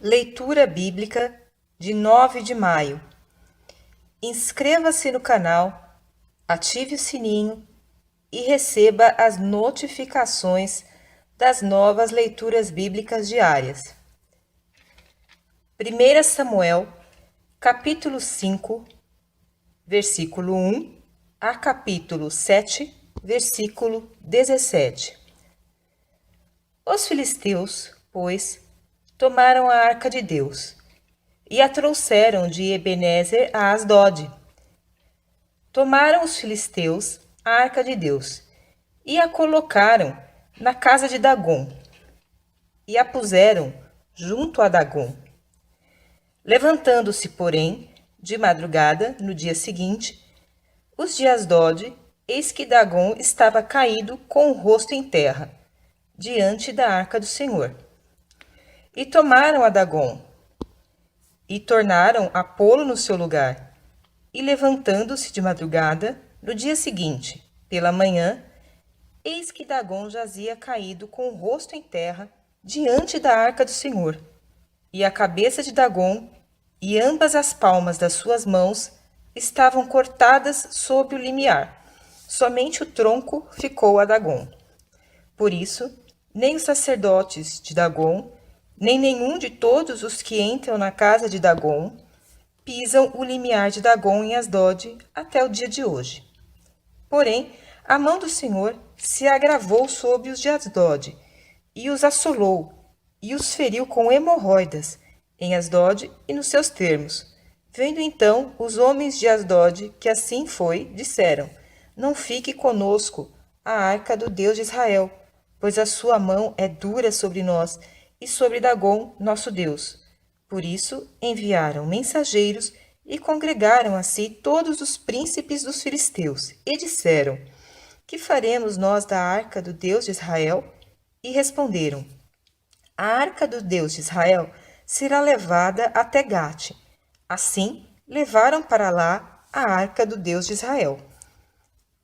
Leitura bíblica de 9 de maio. Inscreva-se no canal, ative o sininho e receba as notificações das novas leituras bíblicas diárias. 1 Samuel, capítulo 5, versículo 1 a capítulo 7, versículo 17. Os filisteus, pois, tomaram a arca de Deus e a trouxeram de Ebenezer a Asdode. Tomaram os filisteus a arca de Deus e a colocaram na casa de Dagom e a puseram junto a Dagom. Levantando-se, porém, de madrugada, no dia seguinte, os de Asdode, eis que Dagom estava caído com o rosto em terra, diante da arca do Senhor. E tomaram a Dagom, e tornaram a pô-lo no seu lugar. E levantando-se de madrugada, no dia seguinte, pela manhã, eis que Dagom jazia caído com o rosto em terra, diante da arca do Senhor. E a cabeça de Dagom e ambas as palmas das suas mãos estavam cortadas sob o limiar. Somente o tronco ficou a Dagom. Por isso, nem os sacerdotes de Dagom, nem nenhum de todos os que entram na casa de Dagom, pisam o limiar de Dagom em Asdode até o dia de hoje. Porém, a mão do Senhor se agravou sobre os de Asdode, e os assolou, e os feriu com hemorroidas, em Asdode e nos seus termos. Vendo então os homens de Asdode que assim foi, disseram: Não fique conosco a arca do Deus de Israel, pois a sua mão é dura sobre nós e sobre Dagom, nosso Deus. Por isso enviaram mensageiros e congregaram a si todos os príncipes dos filisteus, e disseram: Que faremos nós da arca do Deus de Israel? E responderam: A arca do Deus de Israel será levada até Gate. Assim, levaram para lá a arca do Deus de Israel.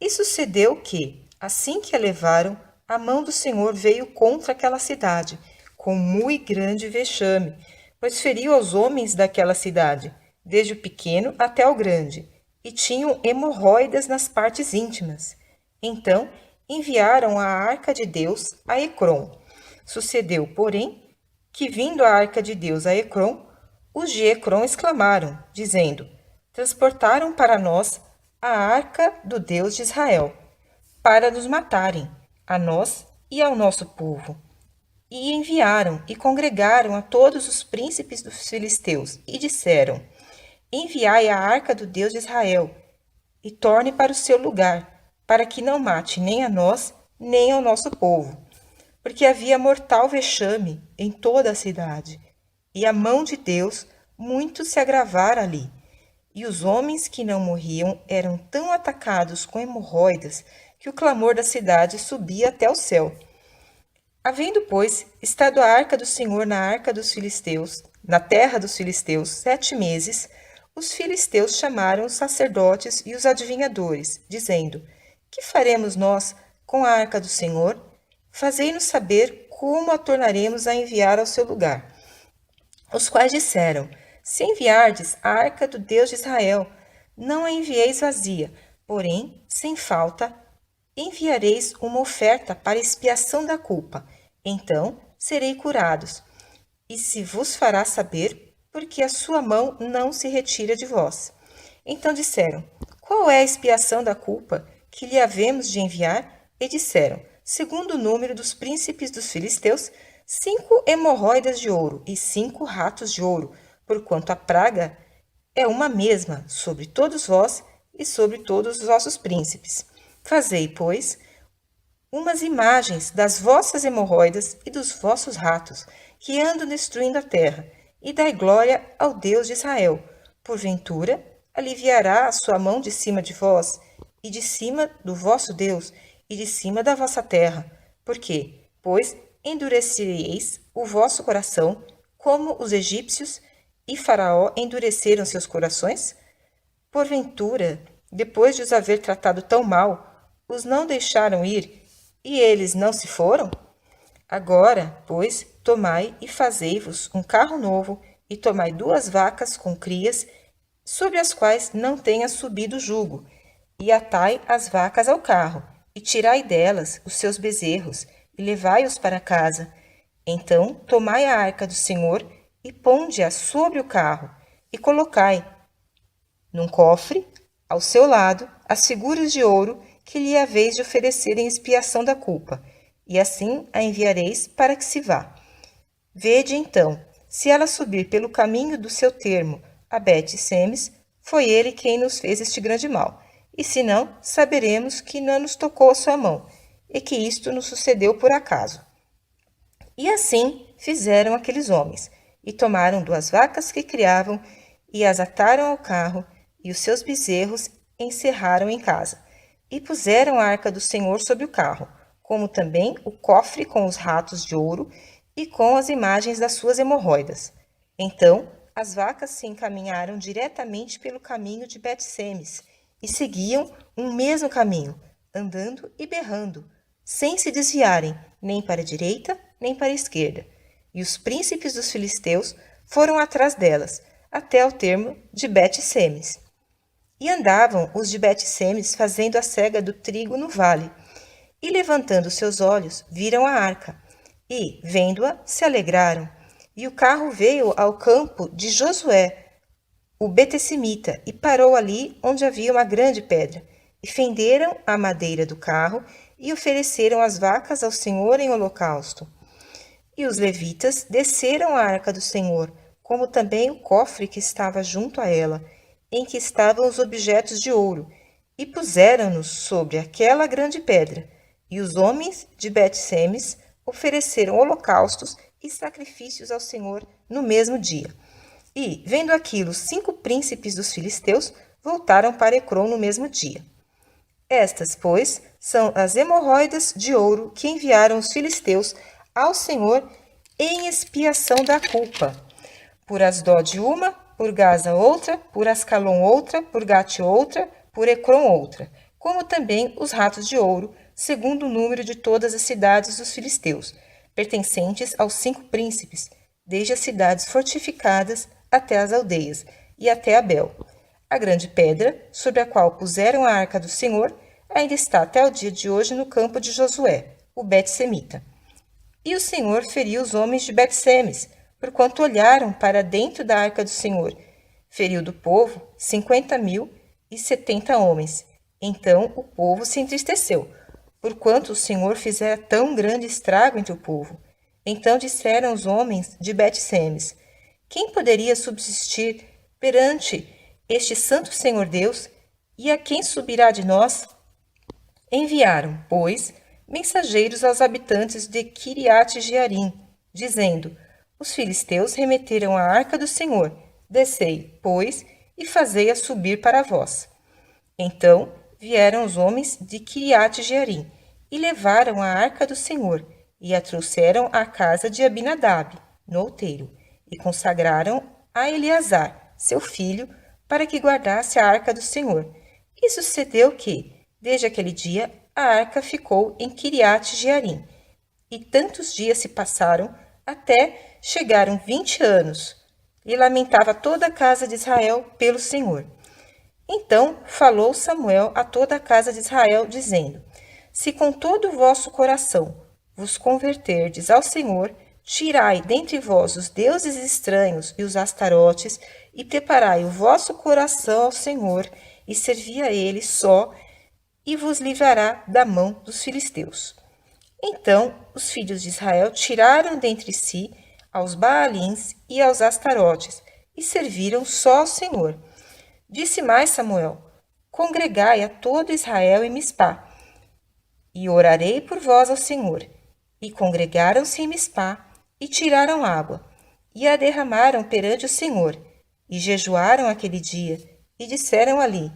E sucedeu que, assim que a levaram, a mão do Senhor veio contra aquela cidade, com muito grande vexame, pois feriu aos homens daquela cidade, desde o pequeno até o grande, e tinham hemorroidas nas partes íntimas. Então enviaram a arca de Deus a Ecrom. Sucedeu, porém, que vindo a arca de Deus a Ecrom, os de Ecrom exclamaram, dizendo: Transportaram para nós a arca do Deus de Israel, para nos matarem, a nós e ao nosso povo. E enviaram e congregaram a todos os príncipes dos filisteus, e disseram: Enviai a arca do Deus de Israel, e torne para o seu lugar, para que não mate nem a nós, nem ao nosso povo. Porque havia mortal vexame em toda a cidade, e a mão de Deus muito se agravara ali. E os homens que não morriam eram tão atacados com hemorroidas que o clamor da cidade subia até o céu. Havendo, pois, estado a arca do Senhor na arca dos filisteus, na terra dos filisteus, 7 meses, os filisteus chamaram os sacerdotes e os adivinhadores, dizendo: Que faremos nós com a arca do Senhor? Fazei-nos saber como a tornaremos a enviar ao seu lugar. Os quais disseram: Se enviardes a arca do Deus de Israel, não a envieis vazia, porém, sem falta, enviareis uma oferta para expiação da culpa. Então serei curados. E se vos fará saber, porque a sua mão não se retira de vós. Então disseram: Qual é a expiação da culpa que lhe havemos de enviar? E disseram: Segundo o número dos príncipes dos filisteus, 5 hemorroidas de ouro e 5 ratos de ouro, porquanto a praga é uma mesma sobre todos vós e sobre todos os vossos príncipes. Fazei, pois, umas imagens das vossas hemorroidas e dos vossos ratos, que andam destruindo a terra, e dai glória ao Deus de Israel. Porventura, aliviará a sua mão de cima de vós, e de cima do vosso Deus, e de cima da vossa terra. Porque, pois, endurecereis o vosso coração, como os egípcios e Faraó endureceram seus corações? Porventura, depois de os haver tratado tão mal, os não deixaram ir, e eles não se foram? Agora, pois, tomai e fazei-vos um carro novo, e tomai 2 vacas com crias, sobre as quais não tenha subido o jugo, e atai as vacas ao carro, e tirai delas os seus bezerros, e levai-os para casa. Então tomai a arca do Senhor, e ponde-a sobre o carro, e colocai num cofre, ao seu lado, as figuras de ouro que lhe haveis de oferecer em expiação da culpa, e assim a enviareis para que se vá. Vede, então, se ela subir pelo caminho do seu termo a Bet-Semes, foi ele quem nos fez este grande mal, e se não, saberemos que não nos tocou a sua mão, e que isto nos sucedeu por acaso. E assim fizeram aqueles homens, e tomaram 2 vacas que criavam, e as ataram ao carro, e os seus bezerros encerraram em casa, e puseram a arca do Senhor sobre o carro, como também o cofre com os ratos de ouro e com as imagens das suas hemorroidas. Então as vacas se encaminharam diretamente pelo caminho de Bet-Semes, e seguiam um mesmo caminho, andando e berrando, sem se desviarem nem para a direita nem para a esquerda. E os príncipes dos filisteus foram atrás delas, até ao termo de Bet-Semes. E andavam os de Bet-Semes fazendo a cega do trigo no vale. E levantando seus olhos, viram a arca. E, vendo-a, se alegraram. E o carro veio ao campo de Josué, o Betessimita, e parou ali onde havia uma grande pedra. E fenderam a madeira do carro e ofereceram as vacas ao Senhor em holocausto. E os levitas desceram a arca do Senhor, como também o cofre que estava junto a ela, em que estavam os objetos de ouro, e puseram-nos sobre aquela grande pedra. E os homens de Bet-Semes ofereceram holocaustos e sacrifícios ao Senhor no mesmo dia. E, vendo aquilo, 5 príncipes dos filisteus voltaram para Ecrom no mesmo dia. Estas, pois, são as hemorroidas de ouro que enviaram os filisteus ao Senhor em expiação da culpa. Por Asdod uma, por Gaza outra, por Ascalon outra, por Gate outra, por Ecrom outra, como também os ratos de ouro, segundo o número de todas as cidades dos filisteus, pertencentes aos 5 príncipes, desde as cidades fortificadas até as aldeias, e até Abel. A grande pedra, sobre a qual puseram a arca do Senhor, ainda está até o dia de hoje no campo de Josué, o Bet-Semita. E o Senhor feriu os homens de Bet-Semes, porquanto olharam para dentro da arca do Senhor. Feriu do povo 50.070 homens. Então o povo se entristeceu, porquanto o Senhor fizera tão grande estrago entre o povo. Então disseram os homens de Bet-Semes: quem poderia subsistir perante este santo Senhor Deus? E a quem subirá de nós? Enviaram, pois, mensageiros aos habitantes de Quiriate-Jearim, dizendo: os filisteus remeteram a arca do Senhor. Descei, pois, e fazei-a subir para vós. Então vieram os homens de Quiriate-Jearim e levaram a arca do Senhor e a trouxeram à casa de Abinadab, no outeiro, e consagraram a Eleazar, seu filho, para que guardasse a arca do Senhor. E sucedeu que, desde aquele dia, a arca ficou em Quiriate-Jearim. E tantos dias se passaram, até chegaram 20 anos, e lamentava toda a casa de Israel pelo Senhor. Então falou Samuel a toda a casa de Israel, dizendo: se com todo o vosso coração vos converterdes ao Senhor, tirai dentre vós os deuses estranhos e os astarotes, e preparai o vosso coração ao Senhor, e servi a ele só, e vos livrará da mão dos filisteus. Então os filhos de Israel tiraram dentre si aos Baalins e aos Astarotes, e serviram só ao Senhor. Disse mais Samuel: congregai a todo Israel em Mispá, e orarei por vós ao Senhor. E congregaram-se em Mispá, e tiraram água, e a derramaram perante o Senhor, e jejuaram aquele dia, e disseram ali: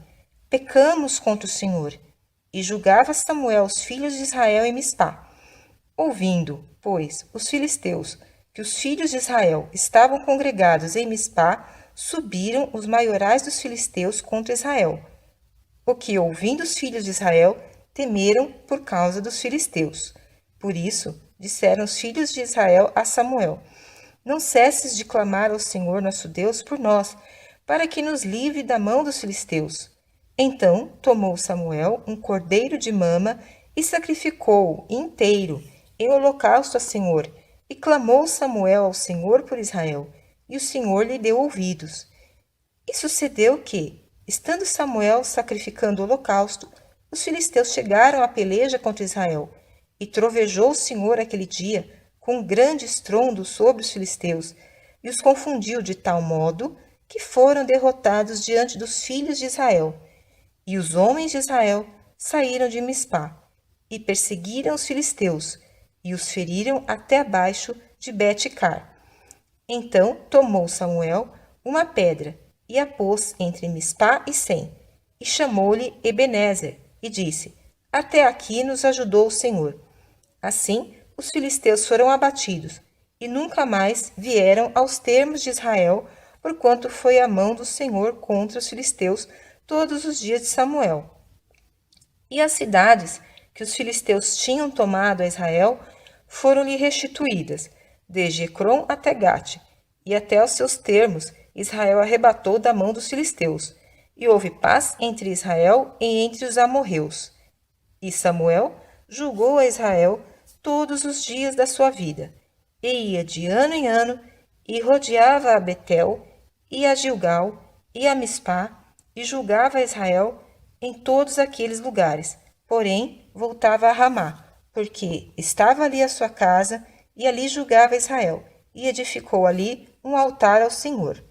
pecamos contra o Senhor. E julgava Samuel os filhos de Israel em Mispá. Ouvindo, pois, os filisteus que os filhos de Israel estavam congregados em Mispá, subiram os maiorais dos filisteus contra Israel. O que, ouvindo os filhos de Israel, temeram por causa dos filisteus. Por isso, disseram os filhos de Israel a Samuel: Não cesses de clamar ao Senhor nosso Deus por nós, para que nos livre da mão dos filisteus. Então tomou Samuel um cordeiro de mama e sacrificou-o inteiro em holocausto ao Senhor, e clamou Samuel ao Senhor por Israel, e o Senhor lhe deu ouvidos. E sucedeu que, estando Samuel sacrificando o holocausto, os filisteus chegaram à peleja contra Israel, e trovejou o Senhor aquele dia com um grande estrondo sobre os filisteus, e os confundiu de tal modo que foram derrotados diante dos filhos de Israel. E os homens de Israel saíram de Mispá, e perseguiram os filisteus, e os feriram até abaixo de Bet-car. Então tomou Samuel uma pedra, e a pôs entre Mispá e Sem, e chamou-lhe Ebenezer, e disse: Até aqui nos ajudou o Senhor. Assim, os filisteus foram abatidos, e nunca mais vieram aos termos de Israel, porquanto foi a mão do Senhor contra os filisteus todos os dias de Samuel. E as cidades que os filisteus tinham tomado a Israel foram-lhe restituídas, desde Ecrom até Gate, e até aos seus termos Israel arrebatou da mão dos filisteus, e houve paz entre Israel e entre os amorreus. E Samuel julgou a Israel todos os dias da sua vida, e ia de ano em ano, e rodeava a Betel, e a Gilgal, e a Mispá, e julgava a Israel em todos aqueles lugares. Porém, voltava a Ramá, porque estava ali a sua casa, e ali julgava Israel, e edificou ali um altar ao Senhor.